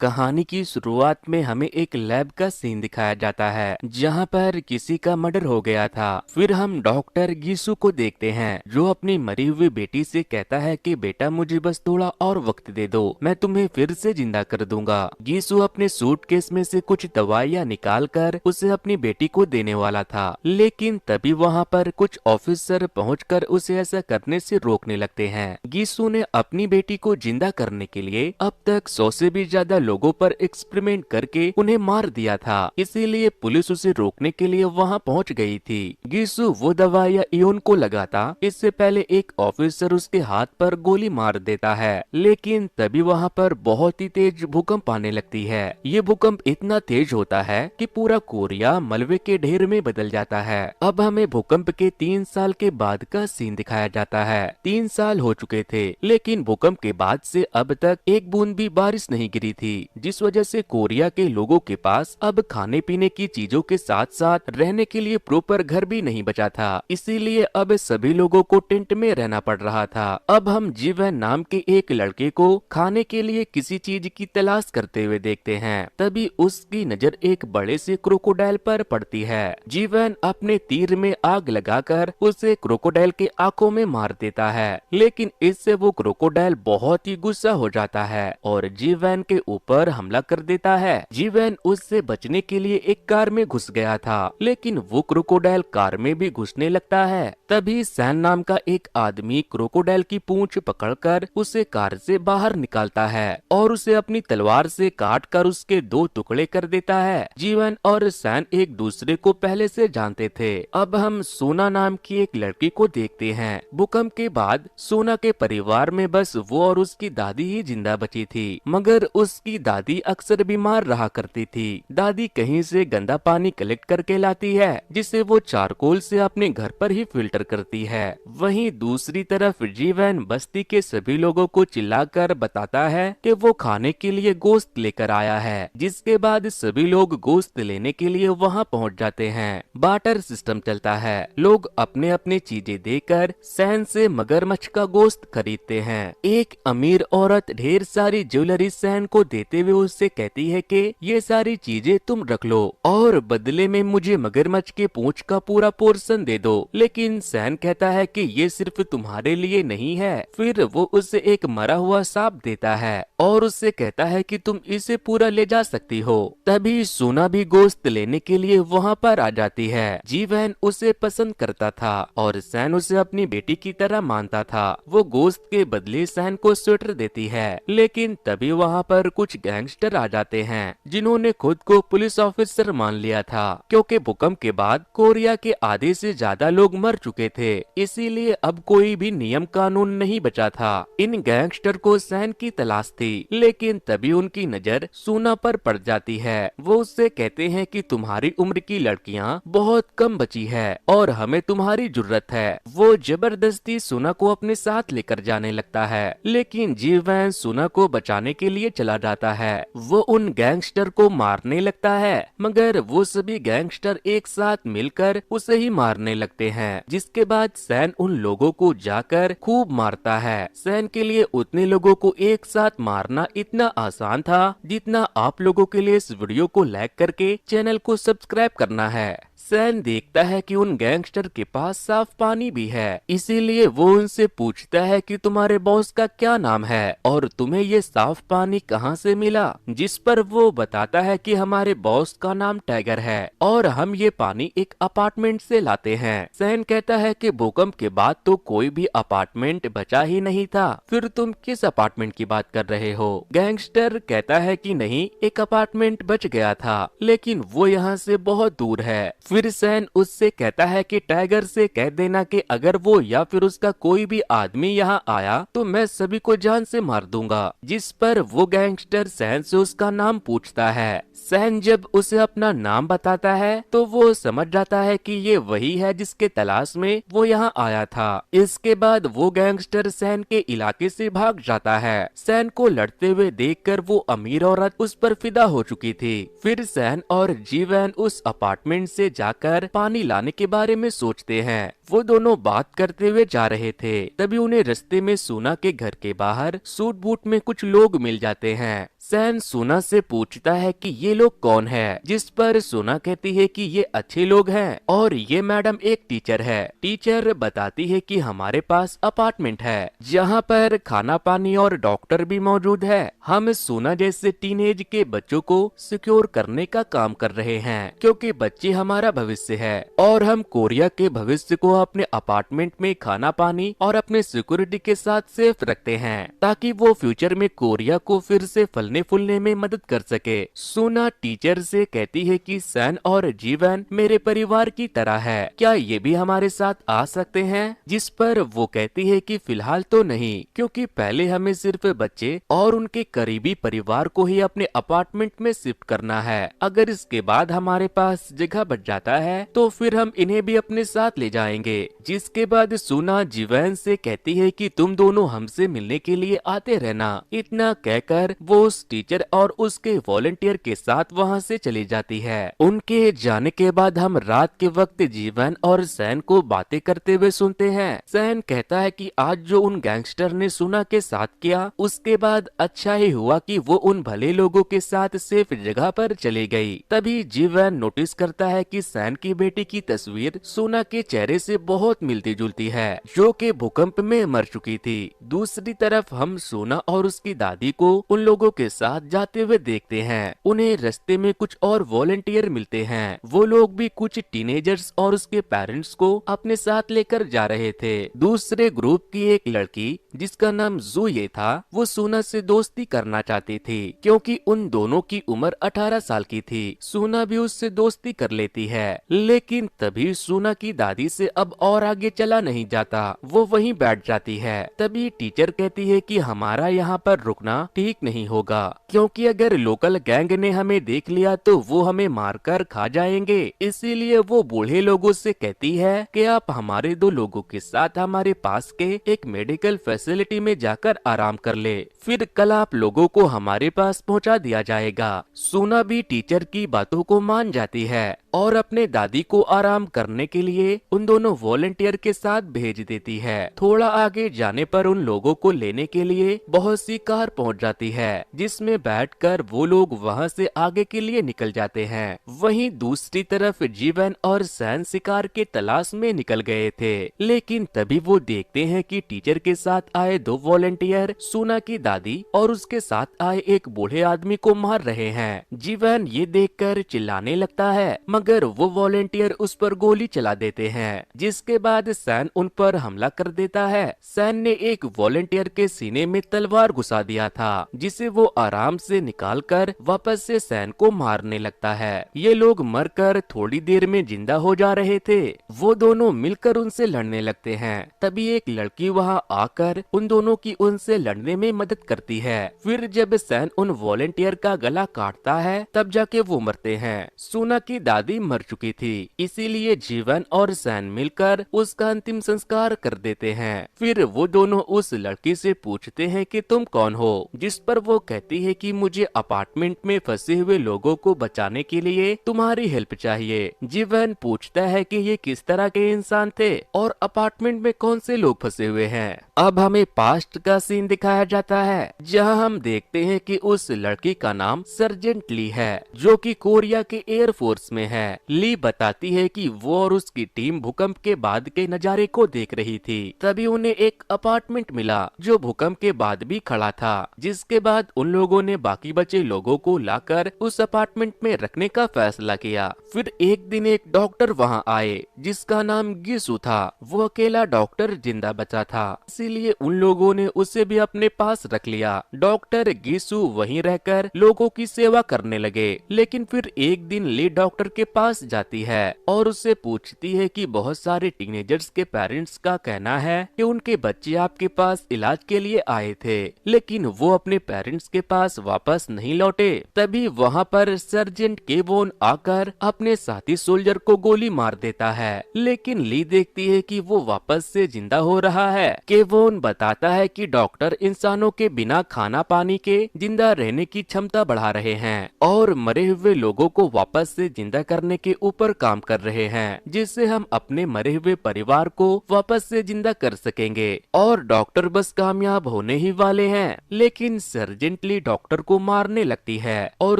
कहानी की शुरुआत में हमें एक लैब का सीन दिखाया जाता है जहां पर किसी का मर्डर हो गया था। फिर हम डॉक्टर गीसू को देखते हैं जो अपनी मरी हुई बेटी से कहता है कि बेटा मुझे बस थोड़ा और वक्त दे दो, मैं तुम्हें फिर से जिंदा कर दूंगा। गीसू अपने सूटकेस में से कुछ दवाइयां निकाल कर उसे अपनी बेटी को देने वाला था, लेकिन तभी वहां पर कुछ ऑफिसर पहुंचकर उसे ऐसा करने से रोकने लगते हैं। गीसू ने अपनी बेटी को जिंदा करने के लिए अब तक 100 से भी ज्यादा लोगों पर एक्सपेरिमेंट करके उन्हें मार दिया था, इसीलिए पुलिस उसे रोकने के लिए वहां पहुंच गई थी। गीसू वो दवाइयां इयोन को लगाता इससे पहले एक ऑफिसर उसके हाथ पर गोली मार देता है, लेकिन तभी वहां पर बहुत ही तेज भूकंप आने लगती है। ये भूकंप इतना तेज होता है कि पूरा कोरिया मलबे के ढेर में बदल जाता है। अब हमें भूकंप के 3 साल के बाद का सीन दिखाया जाता है। 3 साल हो चुके थे, लेकिन भूकंप के बाद से अब तक एक बूंद भी बारिश नहीं गिरी थी, जिस वजह से कोरिया के लोगों के पास अब खाने पीने की चीजों के साथ साथ रहने के लिए प्रॉपर घर भी नहीं बचा था। इसीलिए अब सभी लोगों को टेंट में रहना पड़ रहा था। अब हम जीवन नाम के एक लड़के को खाने के लिए किसी चीज की तलाश करते हुए देखते हैं। तभी उसकी नजर एक बड़े से क्रोकोडाइल पर पड़ती है। जीवन अपने तीर में आग लगाकर उसे क्रोकोडाइल के आंखों में मार देता है, लेकिन इससे वो क्रोकोडाइल बहुत ही गुस्सा हो जाता है और जीवन के ऊपर हमला कर देता है। जीवन उससे बचने के लिए एक कार में घुस गया था, लेकिन वो क्रोकोडाइल कार में भी घुसने लगता है। तभी सैन नाम का एक आदमी क्रोकोडाइल की पूंछ पकड़कर उसे कार से बाहर निकालता है और उसे अपनी तलवार से काटकर उसके 2 टुकड़े कर देता है। जीवन और सैन एक दूसरे को पहले से जानते थे। अब हम सोना नाम की एक लड़की को देखते हैं। भूकंप के बाद सोना के परिवार में बस वो और उसकी दादी ही जिंदा बची थी, मगर उसकी दादी अक्सर बीमार रहा करती थी। दादी कहीं से गंदा पानी कलेक्ट करके लाती है, जिसे वो चारकोल से अपने घर पर ही फिल्टर करती है। वहीं दूसरी तरफ जीवन बस्ती के सभी लोगों को चिल्लाकर बताता है कि वो खाने के लिए गोश्त लेकर आया है, जिसके बाद सभी लोग गोश्त लेने के लिए वहां पहुंच जाते हैं। बार्टर सिस्टम चलता है। लोग अपने अपने चीजें देकर सैन से मगरमच्छ का गोश्त खरीदते हैं। एक अमीर औरत ढेर सारी ज्वेलरी सैन को देते हुए उससे कहती है कि ये सारी चीजें तुम रख लो और बदले में मुझे मगरमच्छ के पूंछ का पूरा पोर्शन दे दो। लेकिन सैन कहता है कि ये सिर्फ तुम्हारे लिए नहीं है। फिर वो उसे एक मरा हुआ सांप देता है और उससे कहता है कि तुम इसे पूरा ले जा सकती हो। तभी सोना भी गोश्त लेने के लिए वहाँ पर आ जाती है। जीवन उसे पसंद करता था और सैन उसे अपनी बेटी की तरह मानता था। वो गोश्त के बदले सैन को स्वेटर देती है, लेकिन तभी वहाँ पर कुछ गैंगस्टर आ जाते हैं जिन्होंने खुद को पुलिस ऑफिसर मान लिया था, क्योंकि भूकंप के बाद कोरिया के आधे से ज्यादा लोग मर चुके थे। इसीलिए अब कोई भी नियम कानून नहीं बचा था। इन गैंगस्टर को सैन की तलाश थी, लेकिन तभी उनकी नजर सोना पर पड़ जाती है। वो उससे कहते हैं कि तुम्हारी उम्र की लड़कियां बहुत कम बची है और हमें तुम्हारी जरूरत है। वो जबरदस्ती सोना को अपने साथ लेकर जाने लगता है, लेकिन जीवन सोना को बचाने के लिए चला जाता है। वो उन गैंगस्टर को मारने लगता है, मगर वो सभी गैंगस्टर एक साथ मिलकर उसे ही मारने लगते हैं, जिसके बाद सैन उन लोगों को जाकर खूब मारता है। सैन के लिए उतने लोगों को एक साथ मारना इतना आसान था जितना आप लोगों के लिए इस वीडियो को लाइक करके चैनल को सब्सक्राइब करना है। सैन देखता है कि उन गैंगस्टर के पास साफ पानी भी है, इसीलिए वो उनसे पूछता है कि तुम्हारे बॉस का क्या नाम है और तुम्हें ये साफ पानी कहाँ से मिला, जिस पर वो बताता है कि हमारे बॉस का नाम टाइगर है और हम ये पानी एक अपार्टमेंट से लाते हैं। सैन कहता है कि भूकंप के बाद तो कोई भी अपार्टमेंट बचा ही नहीं था, फिर तुम किस अपार्टमेंट की बात कर रहे हो। गैंगस्टर कहता है कि नहीं, एक अपार्टमेंट बच गया था, लेकिन वो यहाँ से बहुत दूर है। फिर सैन उससे कहता है कि टाइगर से कह देना कि अगर वो या फिर उसका कोई भी आदमी यहाँ आया तो मैं सभी को जान से मार दूंगा, जिस पर वो गैंगस्टर सैन से उसका नाम पूछता है। सैन जब उसे अपना नाम बताता है तो वो समझ जाता है कि ये वही है जिसके तलाश में वो यहाँ आया था। इसके बाद वो गैंगस्टर सैन के इलाके से भाग जाता है। सैन को लड़ते हुए देखकर वो अमीर औरत उस पर फिदा हो चुकी थी। फिर सैन और जीवन उस अपार्टमेंट से जाकर पानी लाने के बारे में सोचते हैं। वो दोनों बात करते हुए जा रहे थे, तभी उन्हें रास्ते में सोना के घर के बाहर सूट बूट में कुछ लोग मिल जाते हैं। सैन सोना से पूछता है कि ये लोग कौन है, जिस पर सोना कहती है कि ये अच्छे लोग हैं और ये मैडम एक टीचर है। टीचर बताती है कि हमारे पास अपार्टमेंट है जहाँ पर खाना पानी और डॉक्टर भी मौजूद है। हम सोना जैसे टीनेज के बच्चों को सिक्योर करने का काम कर रहे हैं, क्योंकि बच्चे हमारा भविष्य है और हम कोरिया के भविष्य को अपने अपार्टमेंट में खाना पानी और अपने सिक्योरिटी के साथ सेफ रखते हैं, ताकि वो फ्यूचर में कोरिया को फिर से फलने फूलने में मदद कर सके। सोना टीचर से कहती है कि सैन और जीवन मेरे परिवार की तरह है, क्या ये भी हमारे साथ आ सकते हैं? जिस पर वो कहती है कि फिलहाल तो नहीं, क्योंकि पहले हमें सिर्फ बच्चे और उनके करीबी परिवार को ही अपने अपार्टमेंट में शिफ्ट करना है। अगर इसके बाद हमारे पास जगह बच जाता है तो फिर हम इन्हें भी अपने साथ ले जाएंगे। जिसके बाद सोना जीवन से कहती है कि तुम दोनों हमसे मिलने के लिए आते रहना। इतना कहकर वो उस टीचर और उसके वॉलंटियर के साथ वहाँ से चली जाती है। उनके जाने के बाद हम रात के वक्त जीवन और सैन को बातें करते हुए सुनते हैं। सैन कहता है कि आज जो उन गैंगस्टर ने सोना के साथ किया, उसके बाद अच्छा ही हुआ कि वो उन भले लोगों के साथ सेफ जगह पर चली गई। तभी जीवन नोटिस करता है कि सैन की बेटी की तस्वीर सोना के चेहरे से बहुत मिलती जुलती है, जो कि भूकंप में मर चुकी थी। दूसरी तरफ हम सोना और उसकी दादी को उन लोगों के साथ जाते हुए देखते हैं। उन्हें रास्ते में कुछ और वॉलंटियर मिलते हैं। वो लोग भी कुछ टीनेजर्स और उसके पेरेंट्स को अपने साथ लेकर जा रहे थे। दूसरे ग्रुप की एक लड़की जिसका नाम जूये था, वो सोना से दोस्ती करना चाहती थी, क्योंकि उन दोनों की उम्र 18 साल की थी। सोना भी उससे दोस्ती कर लेती है, लेकिन तभी सोना की दादी से अब और आगे चला नहीं जाता। वो वहीं बैठ जाती है। तभी टीचर कहती है कि हमारा यहाँ पर रुकना ठीक नहीं होगा, क्योंकि अगर लोकल गैंग ने हमें देख लिया तो वो हमें मारकर खा जाएंगे। इसीलिए वो बूढ़े लोगों से कहती है कि आप हमारे 2 लोगों के साथ हमारे पास के एक मेडिकल फैसिलिटी में जाकर आराम कर ले, फिर कल आप लोगों को हमारे पास पहुंचा दिया जाएगा। सोना भी टीचर की बातों को मान जाती है और अपने दादी को आराम करने के लिए उन दोनों वॉलंटियर के साथ भेज देती है। थोड़ा आगे जाने पर उन लोगों को लेने के लिए बहुत सी कार पहुंच जाती है, जिसमें बैठकर वो लोग वहां से आगे के लिए निकल जाते हैं। वहीं दूसरी तरफ जीवन और सैन शिकार के तलाश में निकल गए थे, लेकिन तभी वो देखते हैं कि टीचर के साथ आए 2 वॉलंटियर सोना की दादी और उसके साथ आए एक बूढ़े आदमी को मार रहे हैं। जीवन ये देखकर चिल्लाने लगता है, मगर वो वॉलंटियर उस पर गोली चला देते हैं, जिसके बाद सैन उन पर हमला कर देता है। सैन ने एक वॉलंटियर के सीने में तलवार घुसा दिया था, जिसे वो आराम से निकालकर वापस से सैन को मारने लगता है। ये लोग मरकर थोड़ी देर में जिंदा हो जा रहे थे। वो दोनों मिलकर उनसे लड़ने लगते हैं। तभी एक लड़की वहाँ आकर उन दोनों की उनसे लड़ने में मदद करती है। फिर जब सैन उन वॉलंटियर का गला काटता है, तब जाके वो मरते हैं। सोना की दादी मर चुकी थी, इसीलिए जीवन और सैन मिलकर उसका अंतिम संस्कार कर देते हैं। फिर वो दोनों उस लड़की से पूछते हैं कि तुम कौन हो, जिस पर वो कहती है कि मुझे अपार्टमेंट में फंसे हुए लोगों को बचाने के लिए तुम्हारी हेल्प चाहिए। जीवन पूछता है कि ये किस तरह के इंसान थे और अपार्टमेंट में कौन से लोग फंसे हुए हैं। अब हमें पास्ट का सीन दिखाया जाता है, जहां हम देखते हैं कि उस लड़की का नाम सर्जेंट ली है, जो कि कोरिया के एयरफोर्स में है। ली बताती है कि वो और उसकी टीम भूकंप के बाद के नजारे को देख रही थी। तभी उन्हें एक अपार्टमेंट मिला जो भूकंप के बाद भी खड़ा था, जिसके बाद उन लोगों ने बाकी बचे लोगों को लाकर उस अपार्टमेंट में रखने का फैसला किया। फिर एक दिन एक डॉक्टर वहां आए, जिसका नाम गिसु था। वो अकेला डॉक्टर जिंदा बचा था, इसीलिए उन लोगों ने उसे भी अपने पास रख लिया। डॉक्टर गिसु वहीं रहकर लोगों की सेवा करने लगे। लेकिन फिर एक दिन ली डॉक्टर के पास जाती है और उससे पूछती है कि बहुत सारे टीनेजर्स के पेरेंट्स का कहना है कि उनके बच्चे आपके पास इलाज के लिए आए थे, लेकिन वो अपने पेरेंट्स के पास वापस नहीं लौटे। तभी वहाँ पर सर्जेंट केवोन आकर अपने साथी सोल्जर को गोली मार देता है, लेकिन ली देखती है कि वो वापस से जिंदा हो रहा है। केवोन बताता है कि डॉक्टर इंसानों के बिना खाना पानी के जिंदा रहने की क्षमता बढ़ा रहे हैं और मरे हुए लोगों को वापस से जिंदा कर करने के ऊपर काम कर रहे हैं, जिससे हम अपने मरे हुए परिवार को वापस से जिंदा कर सकेंगे। और डॉक्टर बस कामयाब होने ही वाले हैं, लेकिन सर्जेंटली डॉक्टर को मारने लगती है और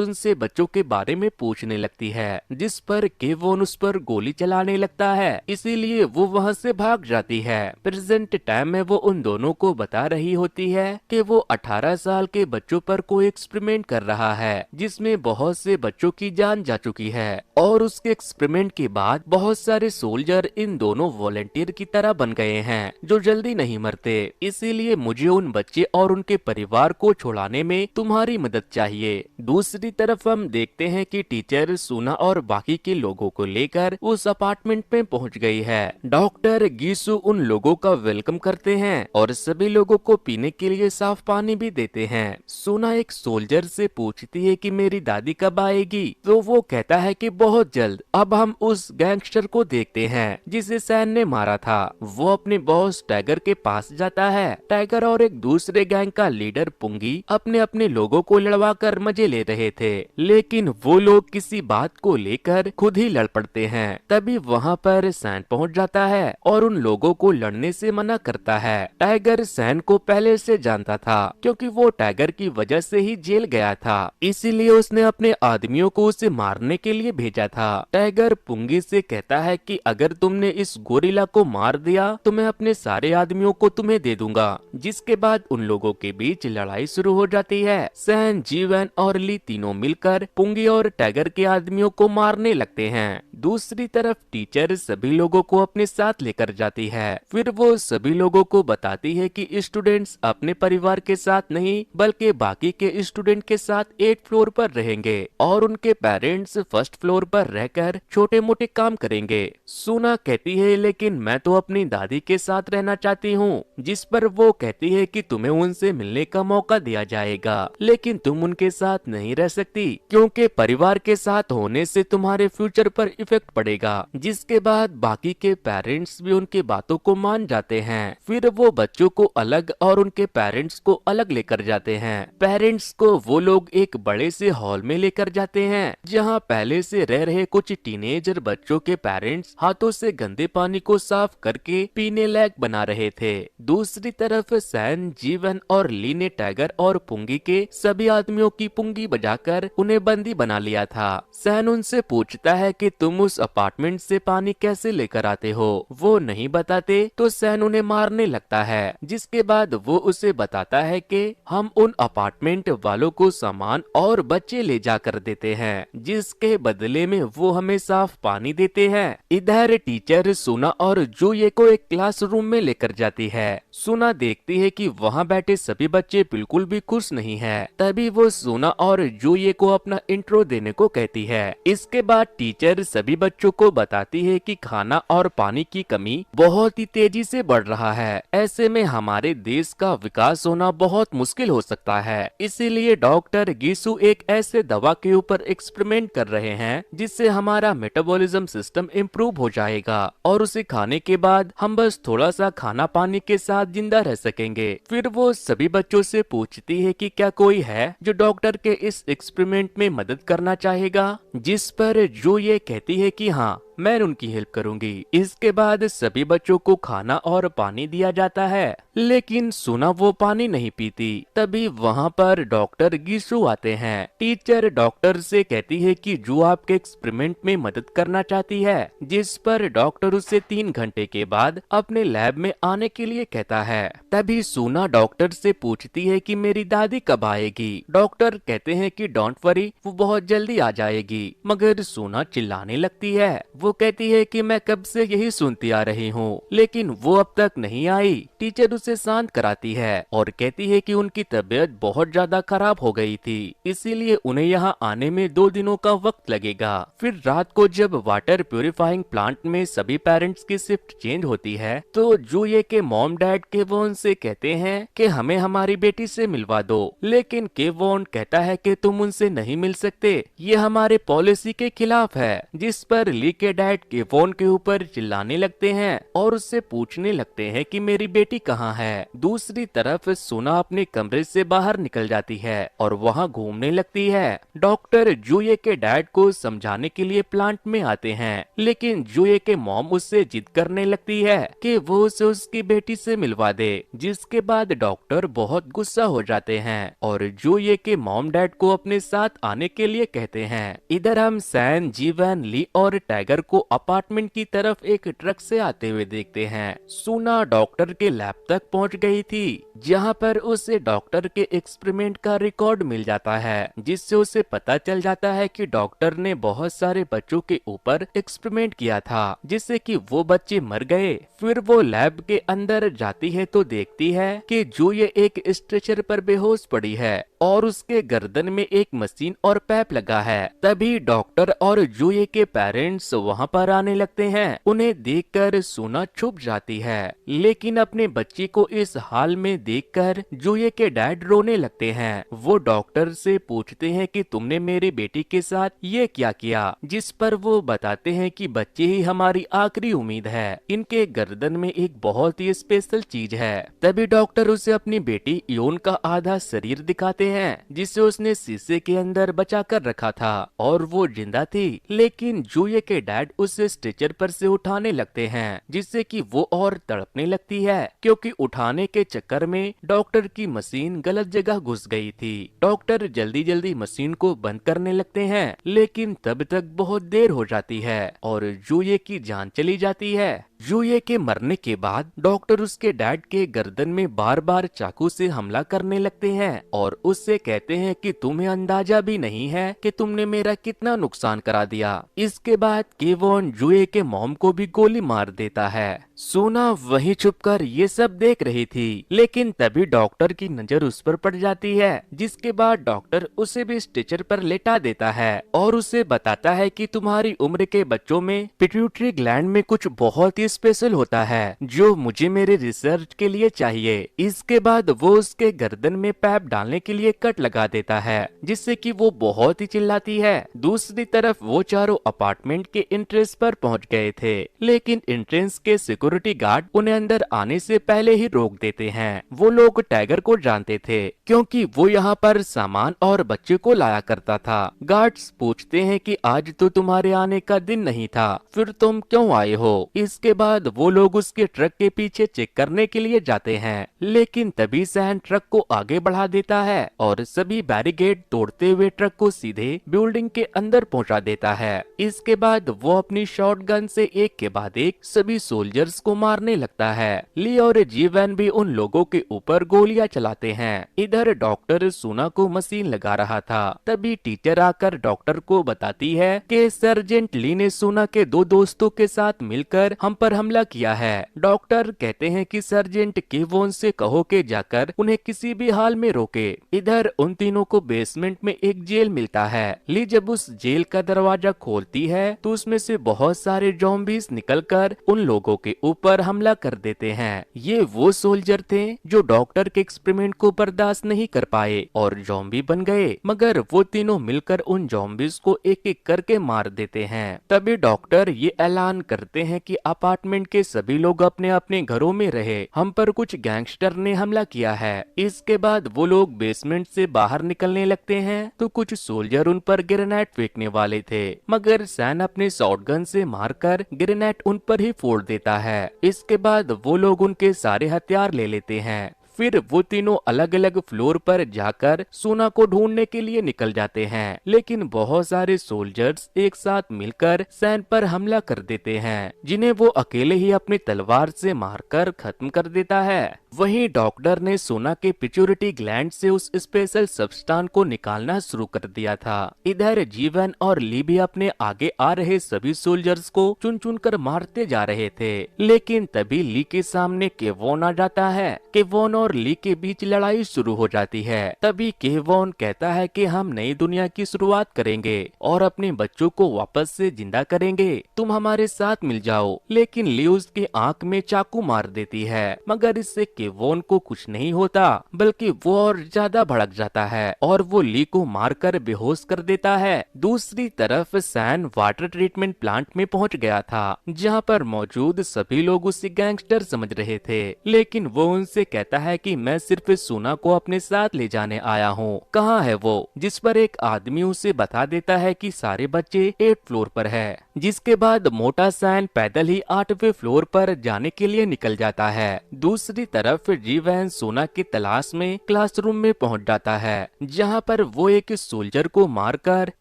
उनसे बच्चों के बारे में पूछने लगती है, जिस पर केवोन उस पर गोली चलाने लगता है। इसीलिए वो वहाँ से भाग जाती है। प्रेजेंट टाइम में वो उन दोनों को बता रही होती है कि वो 18 साल के बच्चों पर कोई एक्सपेरिमेंट कर रहा है, जिसमें बहुत से बच्चों की जान जा चुकी है। और उसके एक्सपेरिमेंट के बाद बहुत सारे सोल्जर इन दोनों वॉलेंटियर की तरह बन गए हैं, जो जल्दी नहीं मरते। इसीलिए मुझे उन बच्चे और उनके परिवार को छुड़ाने में तुम्हारी मदद चाहिए। दूसरी तरफ हम देखते हैं कि टीचर सुना और बाकी के लोगों को लेकर उस अपार्टमेंट में पहुंच गई है। डॉक्टर गीसू उन लोगों का वेलकम करते हैं और सभी लोगों को पीने के लिए साफ पानी भी देते हैं। सुना एक सोल्जर से पूछती है कि मेरी दादी कब आएगी, तो वो कहता है कि बहुत जल्द। अब हम उस गैंगस्टर को देखते हैं जिसे सैन ने मारा था। वो अपने बॉस टाइगर के पास जाता है। टाइगर और एक दूसरे गैंग का लीडर पुंगी अपने अपने लोगों को लड़वा कर मजे ले रहे थे, लेकिन वो लोग किसी बात को लेकर खुद ही लड़ पड़ते हैं। तभी वहाँ पर सैन पहुँच जाता है और उन लोगों को लड़ने से मना करता है। टाइगर सैन को पहले से जानता था, क्योंकि वो टाइगर की वजह से ही जेल गया था, इसीलिए उसने अपने आदमियों को उसे मारने के लिए भेजा था। टाइगर पुंगी से कहता है कि अगर तुमने इस गोरिल्ला को मार दिया तो मैं अपने सारे आदमियों को तुम्हें दे दूंगा। जिसके बाद उन लोगों के बीच लड़ाई शुरू हो जाती है। सैन, जीवन और ली तीनों मिलकर पुंगी और टाइगर के आदमियों को मारने लगते हैं। दूसरी तरफ टीचर सभी लोगों को अपने साथ लेकर जाती है। फिर वो सभी लोगों को बताती है कि स्टूडेंट्स अपने परिवार के साथ नहीं बल्कि बाकी के स्टूडेंट के साथ 8th फ्लोर पर रहेंगे और उनके पेरेंट्स 1st फ्लोर पर रहकर छोटे मोटे काम करेंगे। सुना कहती है लेकिन मैं तो अपनी दादी के साथ रहना चाहती हूँ, जिस पर वो कहती है कि तुम्हें उनसे मिलने का मौका दिया जाएगा, लेकिन तुम उनके साथ नहीं रह सकती क्योंकि परिवार के साथ होने से तुम्हारे फ्यूचर पर इफेक्ट पड़ेगा। जिसके बाद बाकी के पेरेंट्स भी उनके बातों को मान जाते हैं। फिर वो बच्चों को अलग और उनके पेरेंट्स को अलग लेकर जाते हैं। पेरेंट्स को वो लोग एक बड़े से हॉल में लेकर जाते हैं, जहाँ पहले से रह रहे कुछ टीनेजर बच्चों के पेरेंट्स हाथों से गंदे पानी को साफ करके पीने लायक बना रहे थे। दूसरी तरफ सैन, जीवन और ली ने टाइगर और पुंगी के सभी आदमियों की पुंगी बजाकर उन्हें बंदी बना लिया था। सैन उनसे पूछता है कि तुम उस अपार्टमेंट से पानी कैसे लेकर आते हो। वो नहीं बताते तो सैन उन्हें मारने लगता है। जिसके बाद वो उसे बताता है कि हम उन अपार्टमेंट वालों को सामान और बच्चे ले जाकर देते हैं, जिसके बदले में वो हमें साफ पानी देते हैं। इधर टीचर सुना और जूये को एक क्लासरूम में लेकर जाती है। सुना देखती है कि वहाँ बैठे सभी बच्चे बिल्कुल भी खुश नहीं है। तभी वो सुना और जूये को अपना इंट्रो देने को कहती है। इसके बाद टीचर सभी बच्चों को बताती है कि खाना और पानी की कमी बहुत ही तेजी से बढ़ रहा है। ऐसे में हमारे देश का विकास होना बहुत मुश्किल हो सकता है। इसीलिए डॉक्टर गीसू एक ऐसे दवा के ऊपर एक्सपेरिमेंट कर रहे हैं जिससे हमारा मेटाबॉलिज्म सिस्टम इम्प्रूव हो जाएगा और उसे खाने के बाद हम बस थोड़ा सा खाना पानी के साथ जिंदा रह सकेंगे। फिर वो सभी बच्चों से पूछती है कि क्या कोई है जो डॉक्टर के इस एक्सपेरिमेंट में मदद करना चाहेगा, जिस पर जो ये कहती है कि हाँ, मैं उनकी हेल्प करूंगी। इसके बाद सभी बच्चों को खाना और पानी दिया जाता है, लेकिन सुना वो पानी नहीं पीती। तभी वहाँ पर डॉक्टर गीसू आते हैं। टीचर डॉक्टर से कहती है कि जो आपके एक्सपेरिमेंट में मदद करना चाहती है, जिस पर डॉक्टर उसे 3 घंटे के बाद अपने लैब में आने के लिए कहता है। तभी सुना डॉक्टर से पूछती है कि मेरी दादी कब आएगी। डॉक्टर कहते हैं कि डोंट वरी, वो बहुत जल्दी आ जाएगी। मगर सुना चिल्लाने लगती है। वो कहती है कि मैं कब से यही सुनती आ रही हूँ, लेकिन वो अब तक नहीं आई। टीचर उसे शांत कराती है और कहती है कि उनकी तबीयत बहुत ज्यादा खराब हो गई थी, इसीलिए उन्हें यहाँ आने में 2 दिनों का वक्त लगेगा। फिर रात को जब वाटर प्यूरिफाइंग प्लांट में सभी पेरेंट्स की शिफ्ट चेंज होती है, तो जूये के मॉम डैड केवोन से कहते हैं कि हमें हमारी बेटी से मिलवा दो, लेकिन केवोन कहता है कि तुम उनसे नहीं मिल सकते, ये हमारे पॉलिसी के खिलाफ है। जिस पर ली के के डैड केवोन के ऊपर चिल्लाने लगते हैं और उससे पूछने लगते हैं कि मेरी बेटी कहाँ है। दूसरी तरफ सोना अपने कमरे से बाहर निकल जाती है और वहाँ घूमने लगती है। डॉक्टर जूये के डैड को समझाने के लिए प्लांट में आते हैं, लेकिन जूये के मॉम उससे जिद करने लगती है कि वो उसे उसकी बेटी से मिलवा दे, जिसके बाद डॉक्टर बहुत गुस्सा हो जाते हैं और जूये के मॉम डैड को अपने साथ आने के लिए कहते हैं। इधर हम सैन, जीवन, ली और टाइगर को अपार्टमेंट की तरफ एक ट्रक से आते हुए देखते हैं। सोना डॉक्टर के लैब तक पहुंच गई थी, जहां पर उसे डॉक्टर के एक्सपेरिमेंट का रिकॉर्ड मिल जाता है, जिससे उसे पता चल जाता है कि डॉक्टर ने बहुत सारे बच्चों के ऊपर एक्सपेरिमेंट किया था, जिससे कि वो बच्चे मर गए। फिर वो लैब के अंदर जाती है तो देखती है कि जो ये एक स्ट्रेचर पर बेहोश पड़ी है और उसके गर्दन में एक मशीन और पैप लगा है। तभी डॉक्टर और जूये के पेरेंट्स वहां पर आने लगते हैं। उन्हें देखकर सोना छुप जाती है, लेकिन अपने बच्ची को इस हाल में देखकर जूये के डैड रोने लगते हैं। वो डॉक्टर से पूछते हैं कि तुमने मेरी बेटी के साथ ये क्या किया, जिस पर वो बताते हैं कि बच्चे ही हमारी आखिरी उम्मीद है, इनके गर्दन में एक बहुत ही स्पेशल चीज है। तभी डॉक्टर उसे अपनी बेटी योन का आधा शरीर दिखाते हैं, जिसे उसने शीशे के अंदर बचा कर रखा था और वो जिंदा थी। लेकिन जूये के डैड उसे स्ट्रेचर पर से उठाने लगते हैं, जिससे कि वो और तड़पने लगती है, क्योंकि उठाने के चक्कर में डॉक्टर की मशीन गलत जगह घुस गई थी। डॉक्टर जल्दी जल्दी मशीन को बंद करने लगते हैं, लेकिन तब तक बहुत देर हो जाती है और जूये की जान चली जाती है। जूये के मरने के बाद डॉक्टर उसके डैड के गर्दन में बार बार चाकू से हमला करने लगते हैं और उससे कहते हैं कि तुम्हें अंदाजा भी नहीं है कि तुमने मेरा कितना नुकसान करा दिया। इसके बाद केवोन जूये के मॉम को भी गोली मार देता है। सोना वहीं छुपकर ये सब देख रही थी, लेकिन तभी डॉक्टर की नजर उस पर पड़ जाती है, जिसके बाद डॉक्टर उसे भी स्ट्रेचर पर लेटा देता है और उसे बताता है कि तुम्हारी उम्र के बच्चों में पिट्यूटरी ग्लैंड में कुछ बहुत ही स्पेशल होता है, जो मुझे मेरे रिसर्च के लिए चाहिए। इसके बाद वो उसके गर्दन में पैप डालने के लिए कट लगा देता है, जिससे कि वो बहुत ही चिल्लाती है। दूसरी तरफ वो चारों अपार्टमेंट के एंट्रेंस पर पहुंच गए थे, लेकिन एंट्रेंस के सिक्योरिटी गार्ड उन्हें अंदर आने से पहले ही रोक देते हैं। वो लोग टाइगर को जानते थे, क्योंकि वो यहाँ पर सामान और बच्चे को लाया करता था। गार्ड्स पूछते हैं कि आज तो तुम्हारे आने का दिन नहीं था, फिर तुम क्यों आए हो? इसके बाद वो लोग उसके ट्रक के पीछे चेक करने के लिए जाते हैं, लेकिन तभी सैन ट्रक को आगे बढ़ा देता है और सभी बैरिकेड तोड़ते हुए ट्रक को सीधे बिल्डिंग के अंदर पहुंचा देता है। इसके बाद वो अपनी शॉटगन से एक के बाद एक सभी सोल्जर्स को मारने लगता है। ली और जीवन भी उन लोगों के ऊपर गोलियां चलाते हैं। इधर डॉक्टर सोना को मशीन लगा रहा था, तभी टीचर आकर डॉक्टर को बताती है कि सर्जेंट ली ने सोना के दो दोस्तों के साथ मिलकर हम पर हमला किया है। डॉक्टर कहते हैं कि सर्जेंट केवोन से कहो कि जाकर उन्हें किसी भी हाल में रोके। इधर उन तीनों को बेसमेंट में एक जेल मिलता है। ली जब उस जेल का दरवाजा खोलती है तो उसमें से बहुत सारे ज़ॉम्बीज निकलकर उन लोगों के ऊपर हमला कर देते हैं। ये वो सोल्जर थे जो डॉक्टर के एक्सपेरिमेंट को बर्दाश्त नहीं कर पाए और ज़ॉम्बी बन गए, मगर वो तीनों मिलकर उन ज़ॉम्बीज को एक एक करके मार देते हैं। तभी डॉक्टर ये ऐलान करते हैं कि अपार्टमेंट के सभी लोग अपने अपने घरों में रहे, हम पर कुछ गैंगस्टर ने हमला किया है। इसके बाद वो लोग बेसमेंट से बाहर निकलने लगते हैं तो कुछ सोल्जर उन पर ग्रेनेड फेंकने वाले थे, मगर सैन अपने शॉटगन से मारकर ग्रेनेड उन पर ही फोड़ देता है। इसके बाद वो लोग उनके सारे हथियार ले लेते हैं। फिर वो तीनों अलग अलग फ्लोर पर जाकर सोना को ढूंढने के लिए निकल जाते हैं, लेकिन बहुत सारे सोल्जर्स एक साथ मिलकर सैन पर हमला कर देते हैं, जिन्हें वो अकेले ही अपनी तलवार से मारकर खत्म कर देता है। वहीं डॉक्टर ने सोना के पिट्यूटरी ग्लैंड से उस स्पेशल सब्सटेंस को निकालना शुरू कर दिया था। इधर जीवन और ली भी अपने आगे आ रहे सभी सोल्जर्स को चुन चुन कर मारते जा रहे थे, लेकिन तभी ली के सामने केवोन आ जाता है। केवोन और और ली के बीच लड़ाई शुरू हो जाती है। तभी केवॉन कहता है कि हम नई दुनिया की शुरुआत करेंगे और अपने बच्चों को वापस से जिंदा करेंगे, तुम हमारे साथ मिल जाओ। लेकिन ली उसकी आंख में चाकू मार देती है, मगर इससे केवॉन को कुछ नहीं होता, बल्कि वो और ज्यादा भड़क जाता है और वो ली को मारकर बेहोश कर देता है। दूसरी तरफ सैन वाटर ट्रीटमेंट प्लांट में पहुंच गया था, जहां पर मौजूद सभी लोग उसे गैंगस्टर समझ रहे थे। लेकिन वो उनसे कहता है कि मैं सिर्फ सोना को अपने साथ ले जाने आया हूँ। कहाँ है वो? जिस पर एक आदमी उसे बता देता है कि सारे बच्चे 8th फ्लोर पर है। जिसके बाद मोटा सैन पैदल ही 8वें फ्लोर पर जाने के लिए निकल जाता है। दूसरी तरफ जीवैन सोना की तलाश में क्लासरूम में पहुंच जाता है, जहां पर वो एक सोल्जर को मारकर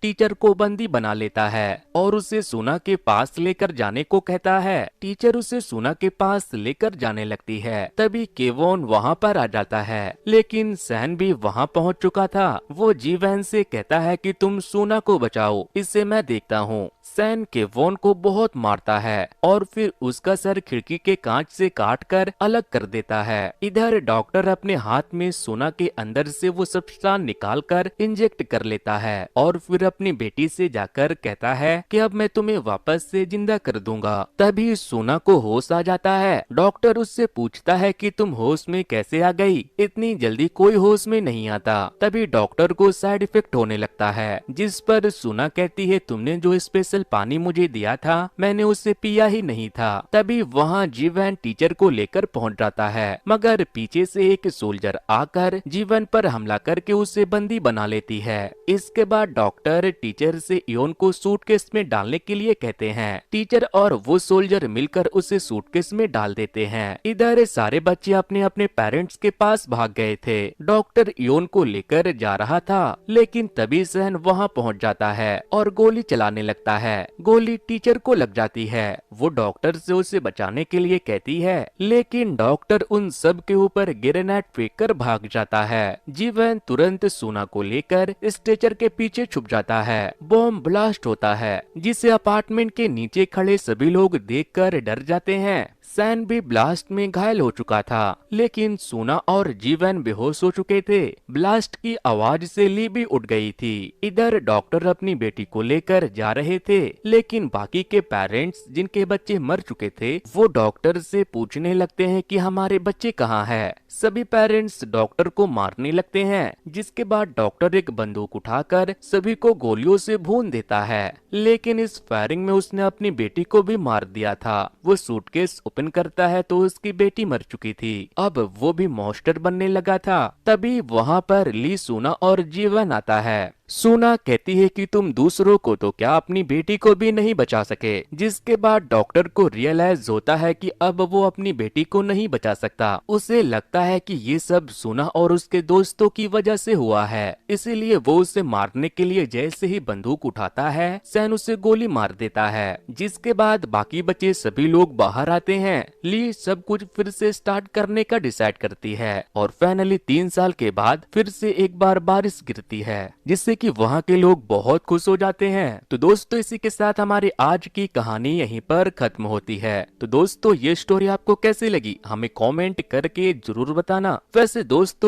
टीचर को बंदी बना लेता है और उसे सोना के पास लेकर जाने को कहता है। टीचर उसे सोना के पास लेकर जाने लगती है। तभी केवॉन वहां पर आ जाता है, लेकिन सैन भी वहां पहुंच चुका था। वो जीवैन से कहता है कि तुम सोना को बचाओ, इससे मैं देखता हूँ। सैन केवॉन को बहुत मारता है और फिर उसका सर खिड़की के कांच से काटकर अलग कर देता है। इधर डॉक्टर अपने हाथ में सोना के अंदर से वो सब्सटेंस निकालकर इंजेक्ट कर लेता है और फिर अपनी बेटी से जाकर कहता है कि अब मैं तुम्हें वापस से जिंदा कर दूंगा। तभी सोना को होश आ जाता है। डॉक्टर उससे पूछता है कि तुम होश में कैसे आ गई? इतनी जल्दी कोई होश में नहीं आता। तभी डॉक्टर को साइड इफेक्ट होने लगता है, जिस पर सोना कहती है तुमने जो स्पेशल पानी मुझे दिया था मैंने उसे पिया ही नहीं था। तभी वहाँ जीवन टीचर को लेकर पहुंच जाता है, मगर पीछे से एक सोल्जर आकर जीवन पर हमला करके उसे बंदी बना लेती है। इसके बाद डॉक्टर टीचर से इयोन को सूटकेस में डालने के लिए कहते हैं। टीचर और वो सोल्जर मिलकर उसे सूटकेस में डाल देते हैं। इधर सारे बच्चे अपने अपने पेरेंट्स के पास भाग गए थे। डॉक्टर इयोन को लेकर जा रहा था, लेकिन तभी सहन वहाँ पहुँच जाता है और गोली चलाने लगता है। गोली टीचर को लग जाती है। वो डॉक्टर से उसे बचाने के लिए कहती है, लेकिन डॉक्टर उन सब के ऊपर ग्रेनेड फेंककर भाग जाता है। जीवन तुरंत सोना को लेकर स्ट्रेचर के पीछे छुप जाता है। बॉम्ब ब्लास्ट होता है, जिसे अपार्टमेंट के नीचे खड़े सभी लोग देखकर डर जाते हैं। सैन भी ब्लास्ट में घायल हो चुका था, लेकिन सोना और जीवन बेहोश हो चुके थे। ब्लास्ट की आवाज से ली भी उठ गई थी। इधर डॉक्टर अपनी बेटी को लेकर जा रहे थे, लेकिन बाकी के पेरेंट्स जिनके बच्चे मर चुके थे वो डॉक्टर से पूछने लगते हैं कि हमारे बच्चे कहाँ हैं। सभी पेरेंट्स डॉक्टर को मारने लगते हैं, जिसके बाद डॉक्टर एक बंदूक उठाकर सभी को गोलियों से भून देता है। लेकिन इस फायरिंग में उसने अपनी बेटी को भी मार दिया था। वो सूटकेस ओपन करता है तो उसकी बेटी मर चुकी थी। अब वो भी मॉन्स्टर बनने लगा था। तभी वहाँ पर ली, सोना और जीवन आता है। सोना कहती है कि तुम दूसरों को तो क्या अपनी बेटी को भी नहीं बचा सके। जिसके बाद डॉक्टर को रियलाइज होता है कि अब वो अपनी बेटी को नहीं बचा सकता। उसे लगता है कि ये सब सोना और उसके दोस्तों की वजह से हुआ है, इसीलिए वो उसे मारने के लिए जैसे ही बंदूक उठाता है सैन उसे गोली मार देता है। जिसके बाद बाकी बचे सभी लोग बाहर आते हैं। ली सब कुछ फिर से स्टार्ट करने का डिसाइड करती है और फाइनली 3 साल के बाद फिर से एक बार बारिश गिरती है, जिससे कि वहाँ के लोग बहुत खुश हो जाते हैं। तो दोस्तों इसी के साथ हमारी आज की कहानी यहीं पर खत्म होती है। तो दोस्तों ये स्टोरी आपको कैसी लगी हमें कमेंट करके जरूर बताना। वैसे दोस्तों